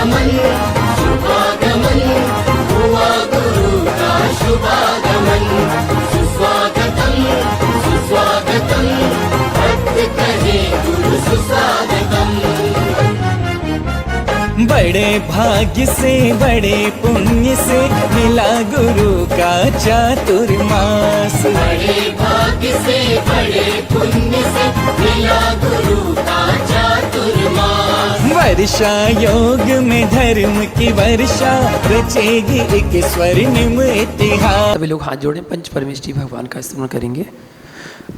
शुभागमन शुभागमन हुआ गुरु का शुभागमन। सुस्वागतम सुस्वागतम भक्त कहे गुरु सुस्वागतम। बड़े भाग्य से बड़े पुण्य से मिला गुरु का चातुर्मास। बड़े भाग्य से बड़े पुण्य से मिला गुरु का चातुर्मास। वर्षा योग में धर्म की वर्षा रचेगी एक स्वर्णिम इतिहास। सभी लोग हाथ जोड़ें, पंच परमेष्ठी भगवान का स्मरण करेंगे।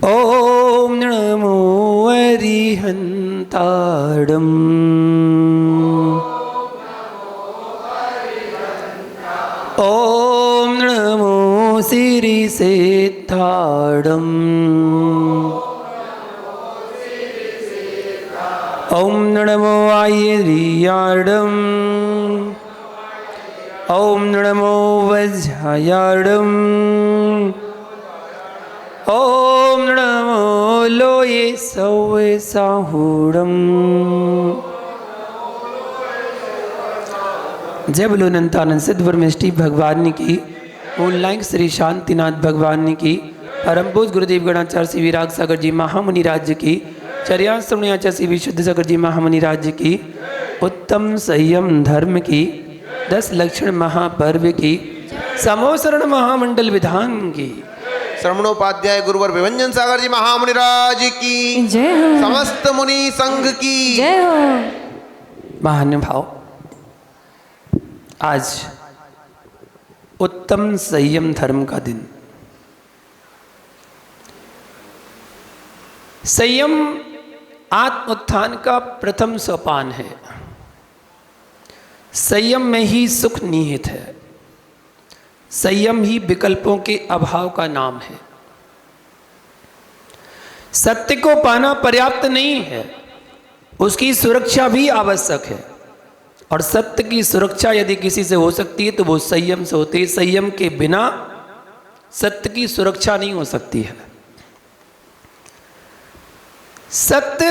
ओम नमो अरिहंताड़म। ओम नमो सिरिसेत्थाड़म। ओम नमो आयरियाड़म। ओम नमो वज्रयाड़म। ओम नमो लोये सौवे साहूड़म। जय बोलो अनंतानंद सिद्ध ब्रह्मेष्ठी भगवान की। ऑनलाइन श्री शांतिनाथ भगवान की। परम पूज गुरुदेव गणाचार्य श्री विराग सागर जी महामुनि राज्य की। चर्याश्रमण्याचार्य श्री विशुद्ध सागर जी महामुनि राज्य की। उत्तम संयम धर्म की। 10 लक्षण महापर्व की। समोसरण महामंडल विधान की। श्रवणोपाध्याय गुरुवर विभंजन सागर जी महामुनि राज की जय हो। समस्त मुनि संघ की जय हो। महानुभाव, आज उत्तम संयम धर्म का दिन। संयम आत्मोत्थान का प्रथम सोपान है। संयम में ही सुख निहित है। संयम ही विकल्पों के अभाव का नाम है। सत्य को पाना पर्याप्त नहीं है, उसकी सुरक्षा भी आवश्यक है। और सत्य की सुरक्षा यदि किसी से हो सकती है तो वो संयम से होती है। संयम के बिना सत्य की सुरक्षा नहीं हो सकती है। सत्य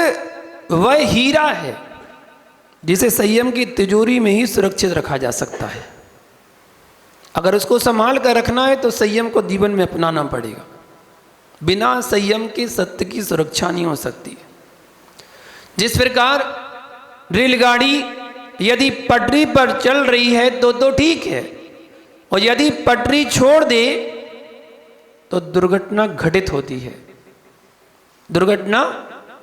वह हीरा है जिसे संयम की तिजोरी में ही सुरक्षित रखा जा सकता है। अगर उसको संभाल कर रखना है तो संयम को जीवन में अपनाना पड़ेगा। बिना संयम के सत्य की सुरक्षा नहीं हो सकती। जिस प्रकार रेलगाड़ी यदि पटरी पर चल रही है तो ठीक है, और यदि पटरी छोड़ दे तो दुर्घटना घटित होती है, दुर्घटना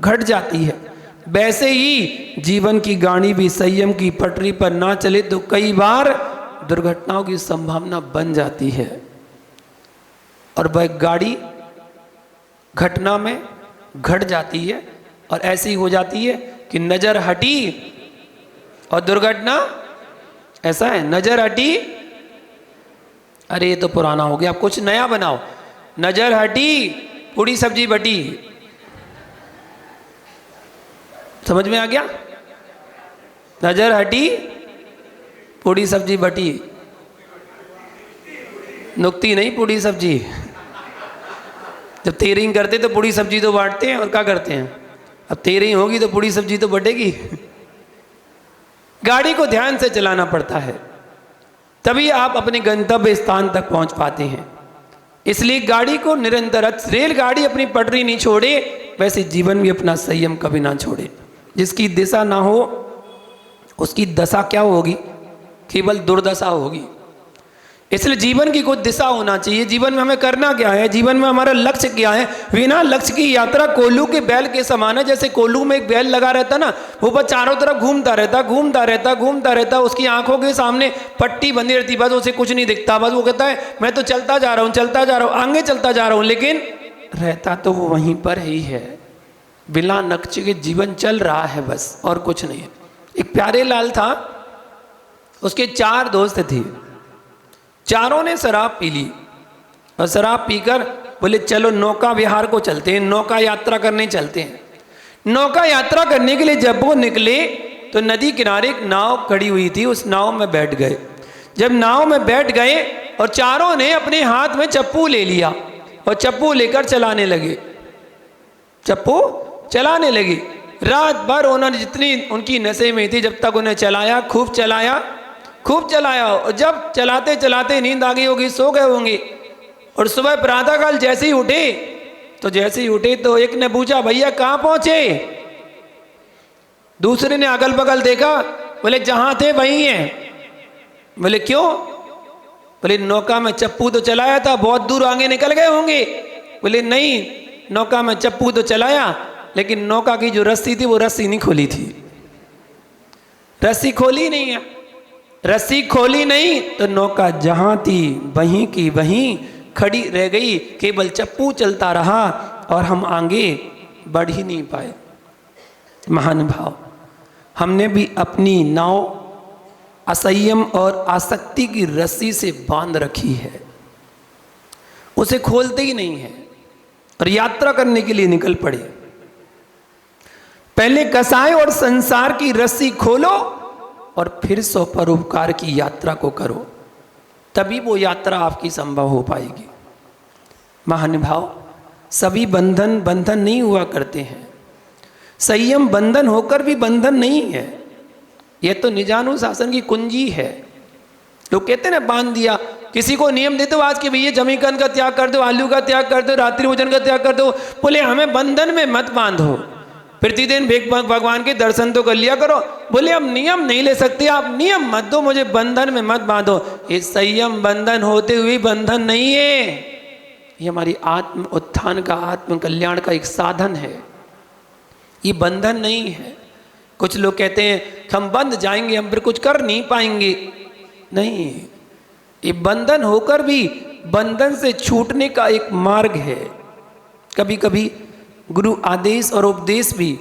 घट जाती है। वैसे ही जीवन की गाड़ी भी संयम की पटरी पर ना चले तो कई बार दुर्घटनाओं की संभावना बन जाती है। और वह गाड़ी घटना में घट जाती है और ऐसी हो जाती है कि नजर हटी और दुर्घटना। ऐसा है, नजर हटी, अरे ये तो पुराना हो गया, आप कुछ नया बनाओ। नजर हटी पूरी सब्जी बटी। समझ में आ गया? नजर हटी पूरी सब्जी बटी। नुकती नहीं, पूरी सब्जी। जब तेरिंग करते तो पूरी सब्जी तो बांटते हैं और क्या करते हैं। अब तेरिंग होगी तो पूरी सब्जी तो बटेगी। गाड़ी को ध्यान से चलाना पड़ता है, तभी आप अपने गंतव्य स्थान तक पहुंच पाते हैं। इसलिए गाड़ी को निरंतर, रेलगाड़ी अपनी पटरी नहीं छोड़े, वैसे जीवन भी अपना संयम कभी ना छोड़े। जिसकी दिशा ना हो उसकी दशा क्या होगी? केवल दुर्दशा होगी। इसलिए जीवन की कोई दिशा होना चाहिए। जीवन में हमें करना क्या है, जीवन में हमारा लक्ष्य क्या है। बिना लक्ष्य की यात्रा कोल्लू के बैल के समान है। जैसे कोल्लू में एक बैल लगा रहता ना, वो बस चारों तरफ घूमता रहता, उसकी आंखों के सामने पट्टी बंधी रहती, बस उसे कुछ नहीं दिखता। बस वो कहता है मैं तो चलता जा रहा हूँ, आगे चलता जा रहा हूँ, लेकिन रहता तो वो वहीं पर ही है। बिना लक्ष्य के जीवन चल रहा है बस, और कुछ नहीं है। एक प्यारे लाल था, उसके 4 दोस्त थे। चारों ने शराब पी ली और शराब पीकर बोले चलो नौका विहार को चलते हैं, नौका यात्रा करने चलते हैं। नौका यात्रा करने के लिए जब वो निकले तो नदी किनारे एक नाव खड़ी हुई थी, उस नाव में बैठ गए। जब नाव में बैठ गए और चारों ने अपने हाथ में चप्पू ले लिया और चप्पू लेकर चलाने लगे। चप्पू चलाने लगे। रात भर उन्होंने जितनी उनकी नशे में थी, जब तक उन्हें चलाया, खूब चलाया, और जब चलाते चलाते नींद आ गई होगी, सो गए होंगे। और सुबह प्रातःकाल जैसे ही उठे तो एक ने पूछा, भैया कहाँ पहुंचे? दूसरे ने अगल बगल देखा, बोले जहां थे वहीं हैं। बोले क्यों? बोले नौका में चप्पू तो चलाया था, बहुत दूर आगे निकल गए होंगे। बोले नहीं, नौका में चप्पू तो चलाया, लेकिन नौका की जो रस्सी थी वो रस्सी नहीं खोली थी। रस्सी खोली नहीं है, रस्सी खोली नहीं तो नौका जहां थी वहीं की वहीं खड़ी रह गई, केवल चप्पू चलता रहा और हम आगे बढ़ ही नहीं पाए। महानुभाव, हमने भी अपनी नाव असंयम और आसक्ति की रस्सी से बांध रखी है, उसे खोलते ही नहीं है और यात्रा करने के लिए निकल पड़े। पहले कसाय और संसार की रस्सी खोलो और फिर सौ परोपकार की यात्रा को करो, तभी वो यात्रा आपकी संभव हो पाएगी। महानुभाव, सभी बंधन नहीं हुआ करते हैं। संयम बंधन होकर भी बंधन नहीं है, यह तो निजानुशासन की कुंजी है। लोग कहते हैं ना, बांध दिया। किसी को नियम देते हो आज के, भैया जमीकन का त्याग कर दो, आलू का त्याग कर दो, रात्रि भोजन का त्याग कर दो। बोले हमें बंधन में मत बांधो, प्रतिदिन भगवान के दर्शन तो कर लिया करो। बोले हम नियम नहीं ले सकते, आप नियम मत दो, मुझे बंधन में मत बांधो। ये संयम बंधन होते हुए बंधन नहीं है, ये हमारी आत्म उत्थान का, आत्म कल्याण का एक साधन है, ये बंधन नहीं है। कुछ लोग कहते हैं हम बंध जाएंगे, हम फिर कुछ कर नहीं पाएंगे। नहीं, ये बंधन होकर भी बंधन से छूटने का एक मार्ग है। कभी कभी गुरु आदेश और उपदेश भी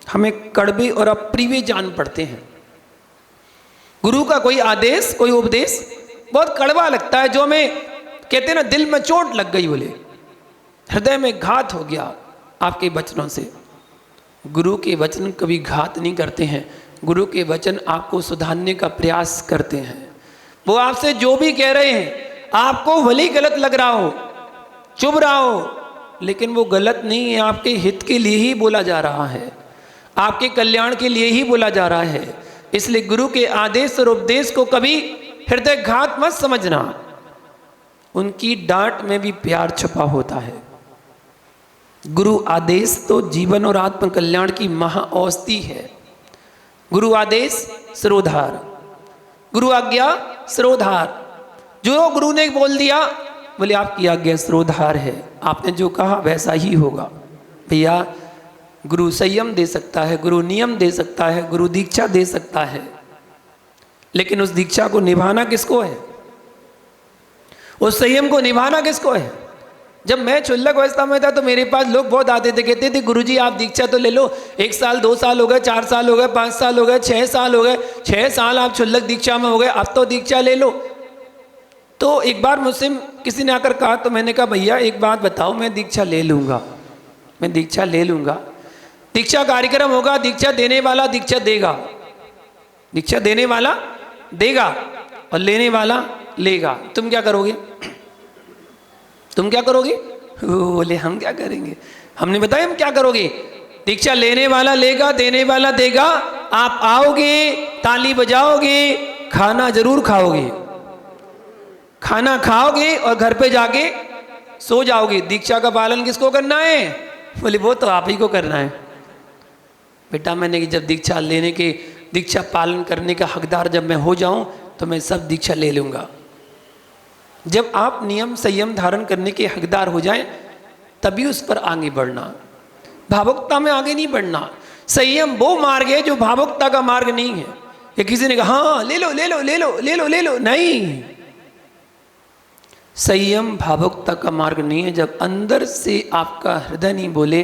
हमें कड़वे और अप्रिय जान पड़ते हैं। गुरु का कोई आदेश, कोई उपदेश बहुत कड़वा लगता है, जो हमें कहते हैं ना, दिल में चोट लग गई, बोले हृदय में घात हो गया आपके वचनों से। गुरु के वचन कभी घात नहीं करते हैं, गुरु के वचन आपको सुधारने का प्रयास करते हैं। वो आपसे जो भी कह रहे हैं, आपको भले ही गलत लग रहा हो, चुभ रहा हो, लेकिन वो गलत नहीं है, आपके हित के लिए ही बोला जा रहा है, आपके कल्याण के लिए ही बोला जा रहा है। इसलिए गुरु के आदेश और उपदेश को कभी हृदय घात मत समझना, उनकी डांट में भी प्यार छुपा होता है। गुरु आदेश तो जीवन और आत्म कल्याण की महाऔषधि है। गुरु आदेश सिरोधार, गुरु आज्ञा सिरोधार। जो गुरु ने बोल दिया, बोले आपकी आज्ञा सिरोधार है, आपने जो कहा वैसा ही होगा। भैया, गुरु संयम दे सकता है, गुरु नियम दे सकता है, गुरु दीक्षा दे सकता है, लेकिन उस दीक्षा को निभाना किसको है? उस संयम को निभाना किसको है? जब मैं क्षुल्लक अवस्था में था तो मेरे पास लोग बहुत आते थे, कहते थे गुरुजी आप दीक्षा तो ले लो, 1 साल 2 साल हो गए, 4 साल हो गए, 5 साल हो गए, 6 साल हो गए, 6 साल आप क्षुल्लक दीक्षा में हो गए, अब तो दीक्षा ले लो। तो एक बार मुझसे किसी ने आकर कहा, तो मैंने कहा भैया एक बात बताओ, मैं दीक्षा ले लूँगा, मैं दीक्षा ले लूँगा, दीक्षा कार्यक्रम होगा, दीक्षा देने वाला दीक्षा देगा, दीक्षा देने वाला देगा और लेने वाला लेगा। तुम क्या करोगे? तुम क्या करोगे? बोले हम क्या करेंगे? हमने बताया हम क्या करोगे। दीक्षा लेने वाला लेगा, देने वाला देगा। आप आओगे, ताली बजाओगे, खाना जरूर खाओगे, खाना खाओगे और घर पे जाके सो जाओगे। दीक्षा का पालन किसको करना है? बोले वो तो आप ही को करना है। बेटा मैंने जब दीक्षा लेने के, दीक्षा पालन करने का हकदार जब मैं हो जाऊं तो मैं सब दीक्षा ले लूँगा। जब आप नियम संयम धारण करने के हकदार हो जाएं तभी उस पर आगे बढ़ना, भावुकता में आगे नहीं बढ़ना। संयम वो मार्ग है जो भावुकता का मार्ग नहीं है। ये किसी ने कहा हाँ ले लो ले लो ले लो ले लो ले लो, नहीं, संयम भावुकता का मार्ग नहीं है। जब अंदर से आपका हृदय नहीं बोले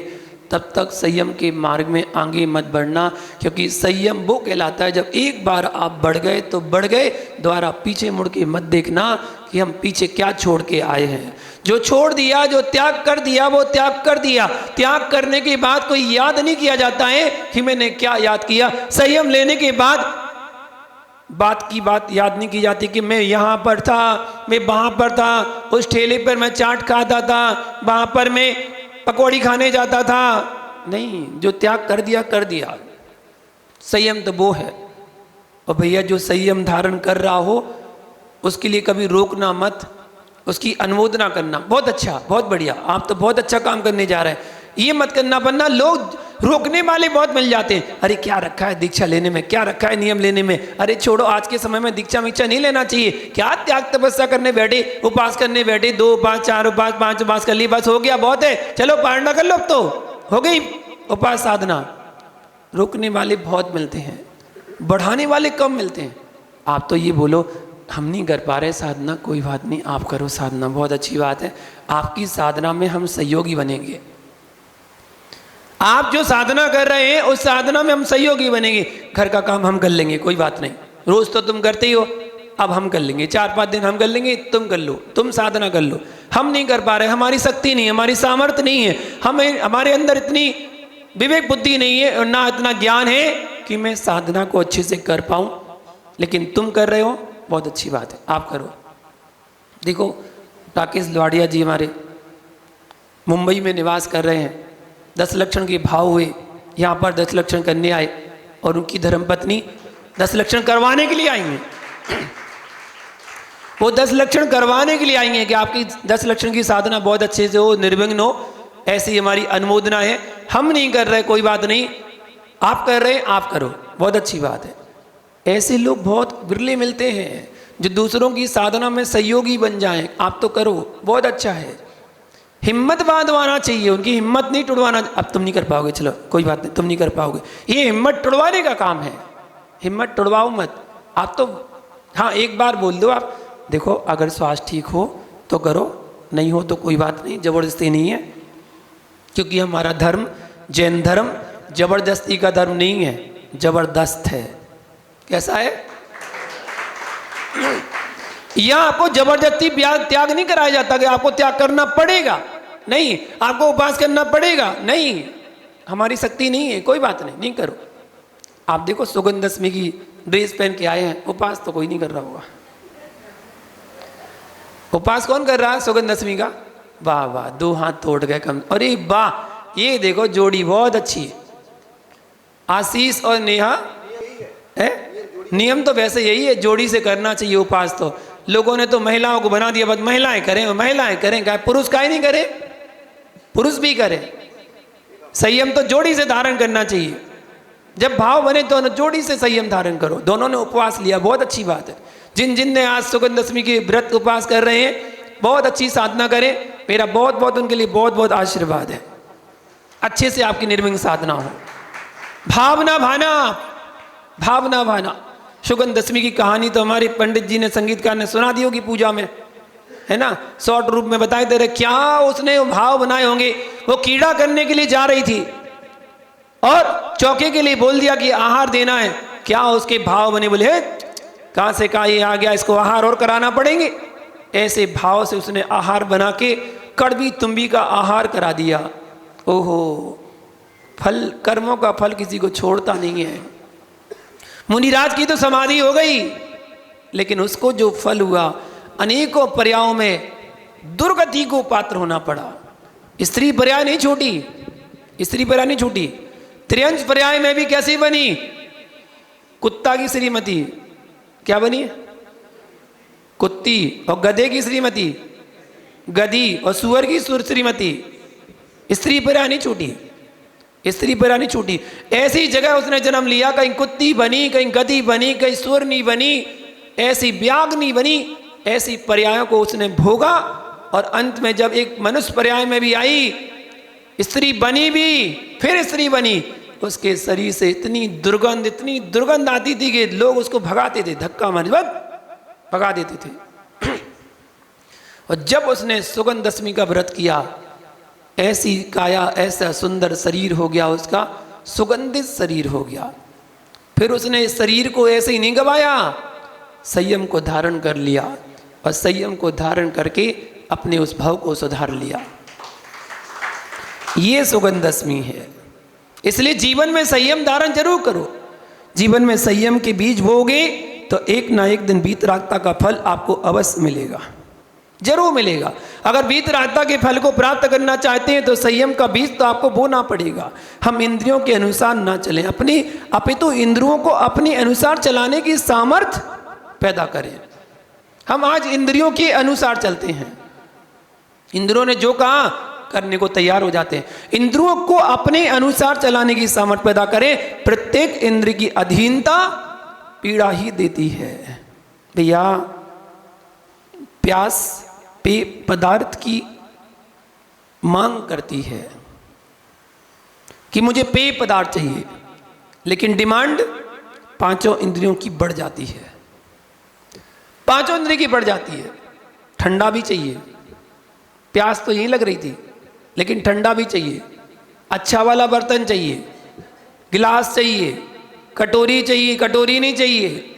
तब तक संयम के मार्ग में आगे मत बढ़ना, क्योंकि संयम वो कहलाता है जब एक बार आप बढ़ गए तो बढ़ गए, दोबारा पीछे मुड़ के मत देखना कि हम पीछे क्या छोड़ के आए हैं। जो छोड़ दिया, जो त्याग कर दिया वो त्याग कर दिया। त्याग करने के बाद कोई याद नहीं किया जाता है कि मैंने क्या याद किया। संयम लेने के बाद बात की बात याद नहीं की जाती कि मैं यहाँ पर था, मैं वहाँ पर था, उस ठेले पर मैं चाट खाता था, वहाँ पर मैं पकौड़ी खाने जाता था, नहीं, जो त्याग कर दिया। संयम तो वो है। और भैया जो संयम धारण कर रहा हो उसके लिए कभी रोकना मत, उसकी अनुमोदना करना। बहुत अच्छा, बहुत बढ़िया, आप तो बहुत अच्छा काम करने जा रहे हैं। ये मत करना, वरना लोग रोकने वाले बहुत मिल जाते हैं। अरे क्या रखा है दीक्षा लेने में, क्या रखा है नियम लेने में, अरे छोड़ो आज के समय में दीक्षा मीक्षा नहीं लेना चाहिए। क्या त्याग तपस्या करने बैठे, उपास करने बैठे, 2 उपास 4 उपास 5 उपास कर ली, बस हो गया, बहुत है, चलो पारणा कर लो, अब तो हो गई उपास साधना। रोकने वाले बहुत मिलते हैं, बढ़ाने वाले कम मिलते हैं। आप तो ये बोलो हम नहीं कर पा रहे साधना, कोई बात नहीं, आप करो साधना, बहुत अच्छी बात है। आपकी साधना में हम सहयोगी बनेंगे। आप जो साधना कर रहे हैं उस साधना में हम सहयोगी बनेंगे। घर का काम हम कर लेंगे, कोई बात नहीं, रोज तो तुम करते ही हो, अब हम कर लेंगे, 4-5 दिन हम कर लेंगे, तुम कर लो, तुम साधना कर लो। हम नहीं कर पा रहे, हमारी शक्ति नहीं है, हमारी सामर्थ्य नहीं है, हमारे अंदर इतनी विवेक बुद्धि नहीं है और ना इतना ज्ञान है कि मैं साधना को अच्छे से कर पाऊं। लेकिन तुम कर रहे हो, बहुत अच्छी बात है, आप करो। देखो राकेश लवाड़िया जी हमारे मुंबई में निवास कर रहे हैं, 10 लक्षण के भाव हुए, यहाँ पर 10 लक्षण करने आए और उनकी धर्मपत्नी 10 लक्षण करवाने के लिए आई हैं। वो 10 लक्षण करवाने के लिए आई हैं कि आपकी 10 लक्षण की साधना बहुत अच्छे से हो, निर्विघ्न हो, ऐसी हमारी अनुमोदना है। हम नहीं कर रहे, कोई बात नहीं, आप कर रहे हैं, आप करो, बहुत अच्छी बात है। ऐसे लोग बहुत विरले मिलते हैं जो दूसरों की साधना में सहयोगी बन जाएं। आप तो करो, बहुत अच्छा है। हिम्मत बांधवाना चाहिए, उनकी हिम्मत नहीं टुड़वाना। अब तुम नहीं कर पाओगे, चलो कोई बात नहीं, तुम नहीं कर पाओगे, ये हिम्मत टुड़वाने का काम है। हिम्मत टुड़वाओ मत। आप तो हाँ एक बार बोल दो, आप देखो अगर स्वास्थ्य ठीक हो तो करो, नहीं हो तो कोई बात नहीं, जबरदस्ती नहीं है। क्योंकि हमारा धर्म जैन धर्म जबरदस्ती का धर्म नहीं है, जबरदस्त है। कैसा है? यहां आपको जबरदस्ती त्याग नहीं कराया जाता कि आपको त्याग करना पड़ेगा, नहीं, आपको उपास करना पड़ेगा, नहीं, हमारी शक्ति नहीं है, कोई बात नहीं, नहीं करो। आप देखो सुगंध दशमी की ड्रेस पहन के आए हैं, उपास तो कोई नहीं कर रहा होगा। उपास कौन कर रहा है सुगंध दशमी का? वाह वाह, 2 हाथ तोड़ गए कम। अरे वाह, ये देखो जोड़ी बहुत अच्छी है, आशीष और नेहा है। नियम तो वैसे यही है, जोड़ी से करना चाहिए उपास। तो लोगों ने तो महिलाओं को बना दिया, बस महिलाएं करें, महिलाएं करें, क्या पुरुष का ही नहीं करे? पुरुष भी करे। संयम तो जोड़ी से धारण करना चाहिए। जब भाव बने तो जोड़ी से संयम धारण करो। दोनों ने उपवास लिया, बहुत अच्छी बात है। जिन ने आज सुगंध दशमी के व्रत उपवास कर रहे हैं, बहुत अच्छी साधना करें, मेरा बहुत बहुत उनके लिए बहुत बहुत आशीर्वाद है। अच्छे से आपकी निर्विघ्न साधना हो। भावना भाना, भावना भाना। सुगंध दशमी की कहानी तो हमारे पंडित जी ने, संगीतकार ने सुना दी होगी पूजा में, है ना, शॉर्ट रूप में बताए दे रहे। क्या उसने भाव बनाए होंगे। वो कीड़ा करने के लिए जा रही थी और चौके के लिए बोल दिया कि आहार देना है। क्या उसके भाव बने, बोले कहां से कहा ये आ गया, इसको आहार और कराना पड़ेंगे। ऐसे भाव से उसने आहार बना के कड़वी तुम्बी का आहार करा दिया। ओहो, फल, कर्मों का फल किसी को छोड़ता नहीं है। मुनिराज की तो समाधि हो गई, लेकिन उसको जो फल हुआ, अनेकों पर्यायों में दुर्गति को पात्र होना पड़ा। स्त्री पर्याय नहीं छूटी, स्त्री पर्याय नहीं छूटी। त्रियंश पर्याय में भी कैसी बनी? कुत्ता की श्रीमती क्या बनी? कुत्ती। और गधे की श्रीमती गधी, और सुअर की श्रीमती। स्त्री पर्याय नहीं छूटी, स्त्री पर्याय नहीं छूटी। ऐसी जगह उसने जन्म लिया, कहीं कुत्ती बनी, कहीं गधी बनी, कहीं सुअरनी बनी, ऐसी व्याग्नि बनी, ऐसी पर्यायों को उसने भोगा। और अंत में जब एक मनुष्य पर्याय में भी आई, स्त्री बनी भी, फिर स्त्री बनी, उसके शरीर से इतनी दुर्गंध आती थी कि लोग उसको भगाते थे, धक्का मारे भगा देते थे। और जब उसने सुगंध दशमी का व्रत किया, ऐसी काया, ऐसा सुंदर शरीर हो गया उसका, सुगंधित शरीर हो गया। फिर उसने शरीर को ऐसे ही नहीं गवाया, संयम को धारण कर लिया, और संयम को धारण करके अपने उस भाव को सुधार लिया। ये सुगंध दशमी है। इसलिए जीवन में संयम धारण जरूर करो। जीवन में संयम के बीज बोगे तो एक ना एक दिन वीतरागता का फल आपको अवश्य मिलेगा। जरूर मिलेगा। अगर वीतरागता के फल को प्राप्त करना चाहते हैं तो संयम का बीज तो आपको बोना पड़ेगा। हम इंद्रियों के अनुसार ना चलें, अपितु इंद्रियों को अपने अनुसार चलाने की सामर्थ्य पैदा करें। हम आज इंद्रियों के अनुसार चलते हैं, इंद्रियों ने जो कहा करने को तैयार हो जाते हैं। इंद्रियों को अपने अनुसार चलाने की सामर्थ्य पैदा करें। प्रत्येक इंद्रिय की अधीनता पीड़ा ही देती है। भैया प्यास पेय पदार्थ की मांग करती है कि मुझे पेय पदार्थ चाहिए, लेकिन डिमांड पांचों इंद्रियों की बढ़ जाती है, पांचों इंद्रियों की बढ़ जाती है। ठंडा भी चाहिए, प्यास तो यहीं लग रही थी, लेकिन ठंडा भी चाहिए, अच्छा वाला बर्तन चाहिए, गिलास चाहिए, कटोरी चाहिए, कटोरी नहीं चाहिए।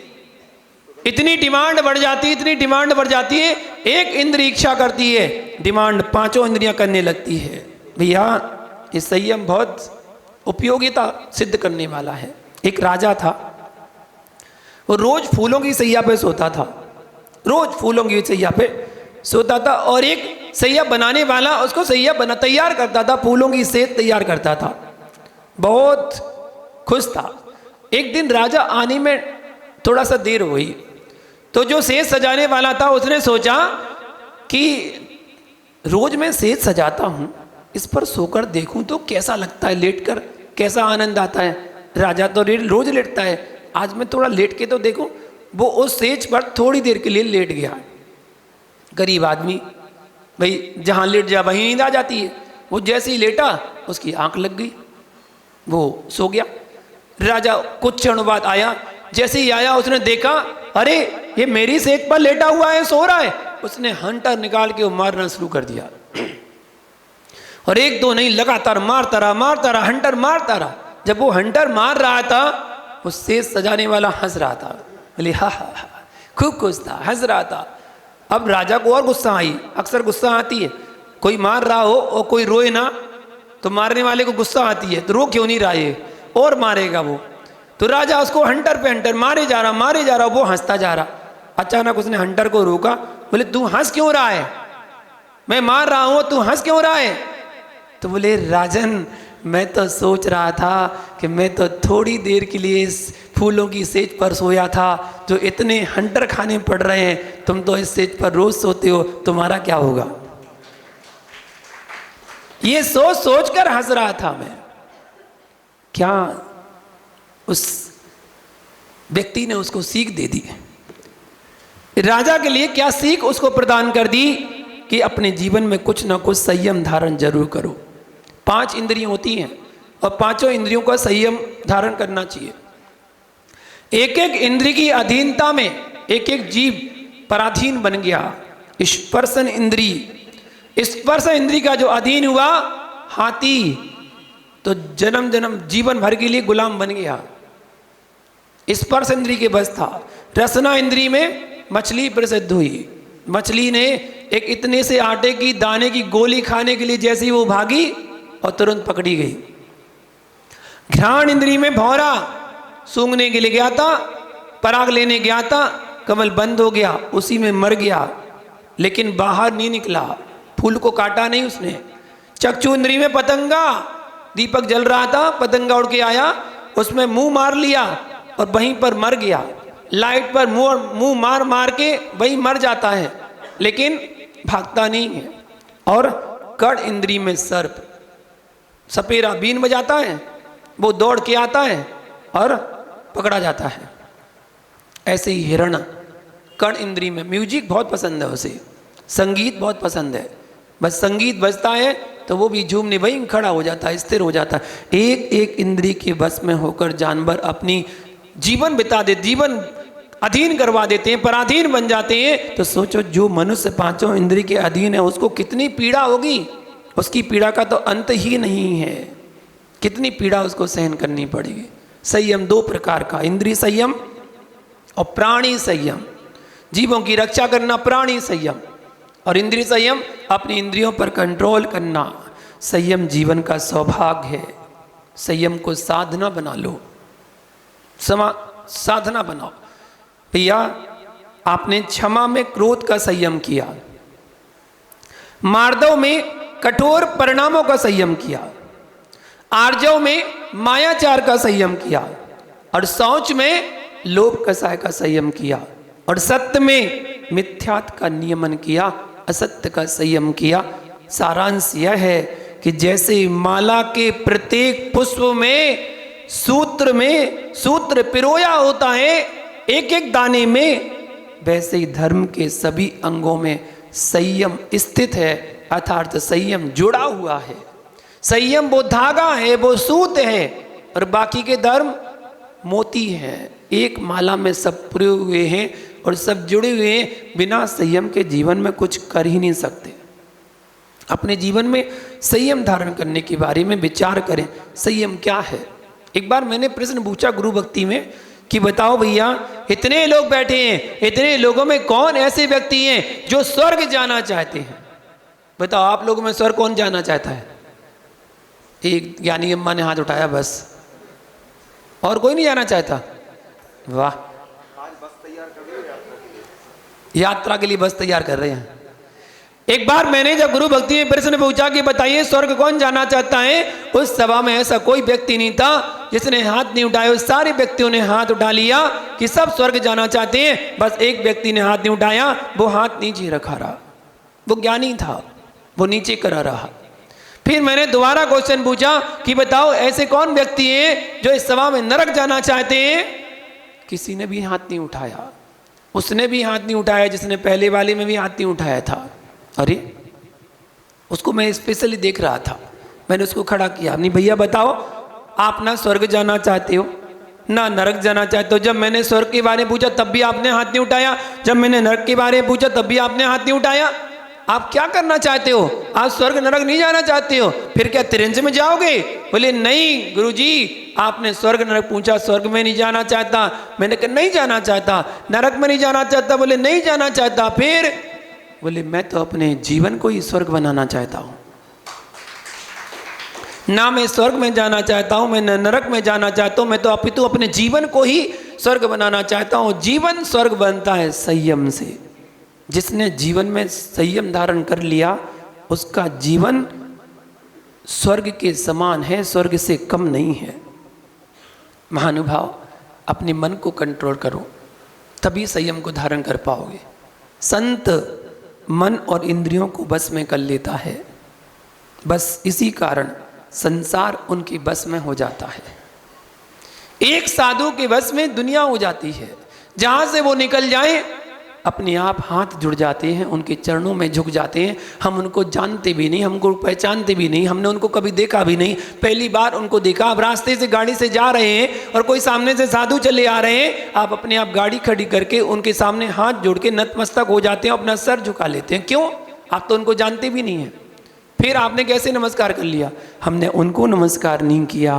इतनी डिमांड बढ़ जाती है, इतनी डिमांड बढ़ जाती है। एक इंद्रिय इच्छा करती है, डिमांड पांचों इंद्रियां करने लगती है। भैया ये संयम बहुत उपयोगिता सिद्ध करने वाला है। एक राजा था, वो रोज फूलों की सैया पे सोता था, रोज फूलों की सैया पे सोता था, और एक सैया बनाने वाला उसको सैया बना तैयार करता था, फूलों की सेज तैयार करता था, बहुत खुश था। एक दिन राजा आने में थोड़ा सा देर हुई, तो जो सेज सजाने वाला था उसने सोचा कि रोज मैं सेज सजाता हूँ, इस पर सोकर देखूं तो कैसा लगता है, लेटकर कैसा आनंद आता है। राजा तो रोज लेटता है, आज मैं थोड़ा लेट के तो देखूं। वो उस सेज पर थोड़ी देर के लिए लेट गया। गरीब आदमी भाई जहाँ लेट जा वहीं नींद आ जाती है। वो जैसे ही लेटा उसकी आंख लग गई, वो सो गया। राजा कुछ क्षण बाद आया, जैसे ही आया उसने देखा, अरे ये मेरी सेज पर लेटा हुआ है, सो रहा है। उसने हंटर निकाल के वो मारना शुरू कर दिया, और एक दो नहीं लगातार मारता रहा, हंटर मारता रहा। जब वो हंटर मार रहा था, वो सेज सजाने वाला हंस रहा था, बोले हा हा हा, खूब खुश था, हंस रहा था। अब राजा को और गुस्सा आई, अक्सर गुस्सा आती है, कोई मार रहा हो और कोई रोए ना तो मारने वाले को गुस्सा आती है, तो रो क्यों नहीं रहा है, और मारेगा वो। तो राजा उसको हंटर पे हंटर मारे जा रहा, वो हंसता जा रहा। अचानक उसने हंटर को रोका, बोले तू हंस क्यों रहा है, मैं मार रहा हूं, तू हंस क्यों रहा है। तो बोले राजन मैं तो सोच रहा था कि मैं तो थोड़ी देर के लिए इस फूलों की सेज पर सोया था, जो इतने हंटर खाने पड़ रहे हैं, तुम तो इस सेज पर रोज सोते हो, तुम्हारा क्या होगा। ये सोच सोच कर हंस रहा था मैं। क्या उस व्यक्ति ने उसको सीख दे दी, राजा के लिए क्या सीख उसको प्रदान कर दी कि अपने जीवन में कुछ ना कुछ संयम धारण जरूर करो। 5 इंद्रियां होती हैं और पांचों इंद्रियों का संयम धारण करना चाहिए। एक एक इंद्रिय की अधीनता में एक एक जीव पराधीन बन गया। स्पर्शन इंद्रिय, स्पर्श इंद्रिय का जो अधीन हुआ, हाथी तो जन्म जन्म जीवन भर के लिए गुलाम बन गया, स्पर्श इंद्रिय के बस था। रसना इंद्रिय में मछली प्रसिद्ध हुई, मछली ने एक इतने से आटे की दाने की गोली खाने के लिए जैसे ही वो भागी और तुरंत पकड़ी गई। घ्राण इंद्रिय में भौरा सूंघने के लिए गया था, पराग लेने गया था, कमल बंद हो गया, उसी में मर गया, लेकिन बाहर नहीं निकला, फूल को काटा नहीं उसने। चक्षु इंद्रिय में पतंगा, दीपक जल रहा था, पतंगा उड़ के आया, उसमें मुंह मार लिया और वहीं पर मर गया। लाइट पर मुंह मार मार के वही मर जाता है, लेकिन भागता नहीं है। और कर्ण इंद्रिय में सर्प, सपेरा बीन बजाता है, वो दौड़ के आता है और पकड़ा जाता है। ऐसे ही हिरण कर्ण इंद्रिय में, म्यूजिक बहुत पसंद है उसे, संगीत बहुत पसंद है, बस संगीत बजता है तो वो भी झूमने वहीं खड़ा हो जाता है, स्थिर हो जाता है। एक एक इंद्रिय के बस में होकर जानवर अपनी जीवन बिता दे, जीवन अधीन करवा देते हैं, पराधीन बन जाते हैं। तो सोचो जो मनुष्य पांचों इंद्रिय के अधीन है उसको कितनी पीड़ा होगी, उसकी पीड़ा का तो अंत ही नहीं है, कितनी पीड़ा उसको सहन करनी पड़ेगी। संयम 2 प्रकार का, इंद्रिय संयम और प्राणी संयम, जीवों की रक्षा करना प्राणी संयम, और इंद्रिय संयम अपनी इंद्रियों पर कंट्रोल करना। संयम जीवन का सौभाग्य है, संयम को साधना बना लो, साधना बनाओ। भैया आपने क्षमा में क्रोध का संयम किया, मार्दव में कठोर परिणामों का संयम किया, आर्जव में मायाचार का संयम किया, और शौच में लोभ कसाय का संयम किया, और सत्य में मिथ्यात का नियमन किया, असत्य का संयम किया। सारांश यह है कि जैसे माला के प्रत्येक पुष्प में सूत्र पिरोया होता है एक एक दाने में, वैसे ही धर्म के सभी अंगों में संयम स्थित है, अर्थात संयम जुड़ा हुआ है। संयम वो धागा है, वो सूत है, और बाकी के धर्म मोती हैं। एक माला में सब पुरे हुए हैं और सब जुड़े हुए हैं। बिना संयम के जीवन में कुछ कर ही नहीं सकते। अपने जीवन में संयम धारण करने के बारे में विचार करें। संयम क्या है? एक बार मैंने प्रश्न पूछा गुरु भक्ति में कि बताओ भैया, इतने लोग बैठे हैं, इतने लोगों में कौन ऐसे व्यक्ति हैं जो स्वर्ग जाना चाहते हैं? बताओ आप लोगों में स्वर्ग कौन जाना चाहता है? एक ज्ञानी अम्मा ने हाथ उठाया, बस। और कोई नहीं जाना चाहता? वाह, यात्रा के लिए बस तैयार कर रहे हैं। एक बार मैंने जब गुरु भक्ति में प्रश्न पूछा कि बताइए स्वर्ग कौन जाना चाहता है, उस सभा में ऐसा कोई व्यक्ति नहीं था जिसने हाथ नहीं उठाया। उस सारे व्यक्तियों ने हाथ उठा लिया कि सब स्वर्ग जाना चाहते हैं, बस एक व्यक्ति ने हाथ नहीं उठाया, वो हाथ नीचे रखा रहा। वो ज्ञानी था, वो नीचे करा रहा। फिर मैंने दोबारा क्वेश्चन पूछा कि बताओ ऐसे कौन व्यक्ति हैं जो इस सभा में नरक जाना चाहते हैं? किसी ने भी हाथ नहीं उठाया। उसने भी हाथ नहीं उठाया जिसने पहले वाले में भी हाथ नहीं उठाया था। अरे, उसको मैं स्पेशली देख रहा था, मैंने उसको खड़ा किया। नहीं भैया बताओ, आप ना स्वर्ग जाना चाहते हो ना नरक जाना चाहते हो। जब मैंने स्वर्ग के बारे में पूछा तब भी आपने हाथ नहीं उठाया, जब मैंने नरक के बारे में पूछा तब भी आपने हाथ नहीं उठाया। आप क्या करना चाहते हो? आप स्वर्ग नरक नहीं जाना चाहते हो? फिर क्या तिरंज में जाओगे? बोले नहीं गुरुजी, आपने स्वर्ग नरक पूछा, स्वर्ग में नहीं जाना चाहता। मैंने कहा नहीं जाना चाहता। नरक में नहीं जाना चाहता? बोले नहीं जाना चाहता। फिर बोले मैं तो अपने जीवन को ही स्वर्ग बनाना चाहता हूं। ना मैं स्वर्ग में जाना चाहता हूं, मैं न नरक में जाना चाहता हूं, मैं तो अपितु अपने जीवन को ही स्वर्ग बनाना चाहता हूं। जीवन स्वर्ग बनता है संयम से। जिसने जीवन में संयम धारण कर लिया उसका जीवन स्वर्ग के समान है, स्वर्ग से कम नहीं है। महानुभाव, अपने मन को कंट्रोल करो, तभी संयम को धारण कर पाओगे। संत मन और इंद्रियों को बस में कर लेता है, बस इसी कारण संसार उनकी बस में हो जाता है। एक साधु के बस में दुनिया हो जाती है। जहां से वो निकल जाए अपने आप हाथ जुड़ जाते हैं, उनके चरणों में झुक जाते हैं। हम उनको जानते भी नहीं, हमको पहचानते भी नहीं, हमने उनको कभी देखा भी नहीं, पहली बार उनको देखा। आप रास्ते से गाड़ी से जा रहे हैं और कोई सामने से साधु चले आ रहे हैं, आप अपने आप गाड़ी खड़ी करके उनके सामने हाथ जोड़ के नतमस्तक हो जाते हैं, अपना सर झुका लेते हैं। क्यों? आप तो उनको जानते भी नहीं हैं। फिर आपने कैसे नमस्कार कर लिया? हमने उनको नमस्कार नहीं किया,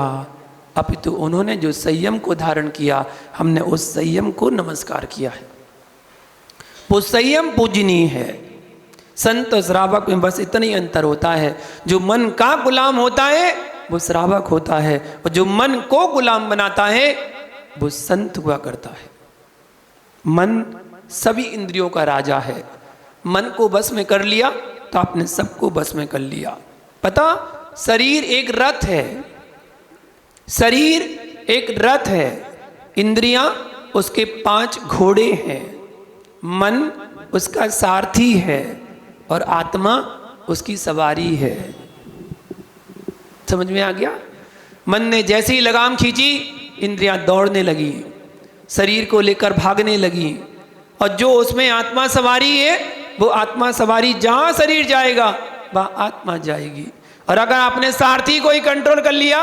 अपितु उन्होंने जो संयम को धारण किया, हमने उस संयम को नमस्कार किया है। वो संयम पूजनीय है। संत और श्रावक में बस इतना ही अंतर होता है। जो मन का गुलाम होता है वो श्रावक होता है, और जो मन को गुलाम बनाता है वो संत हुआ करता है। मन सभी इंद्रियों का राजा है। मन को बस में कर लिया तो आपने सबको बस में कर लिया। पता, शरीर एक रथ है, शरीर एक रथ है, इंद्रियां उसके 5 घोड़े हैं, मन उसका सारथी है और आत्मा उसकी सवारी है। समझ में आ गया? मन ने जैसे ही लगाम खींची, इंद्रियां दौड़ने लगी, शरीर को लेकर भागने लगी, और जो उसमें आत्मा सवारी है वो आत्मा सवारी जहां शरीर जाएगा वहां आत्मा जाएगी। और अगर आपने सारथी को ही कंट्रोल कर लिया,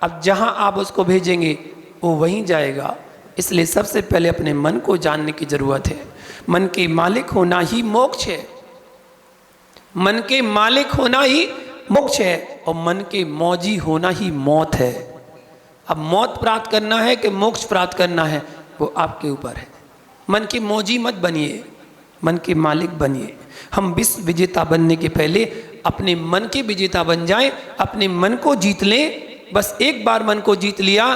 अब जहां आप उसको भेजेंगे वो वहीं जाएगा। इसलिए सबसे पहले अपने मन को जानने की जरूरत है। मन के मालिक होना ही मोक्ष है, मन के मालिक होना ही मोक्ष है, और मन के मौजी होना ही मौत है। अब मौत प्राप्त करना है कि मोक्ष प्राप्त करना है, वो आपके ऊपर है। मन की मौजी मत बनिए, मन के मालिक बनिए। हम विश्व विजेता बनने के पहले अपने मन के विजेता बन जाएं, अपने मन को जीत लें। बस एक बार मन को जीत लिया,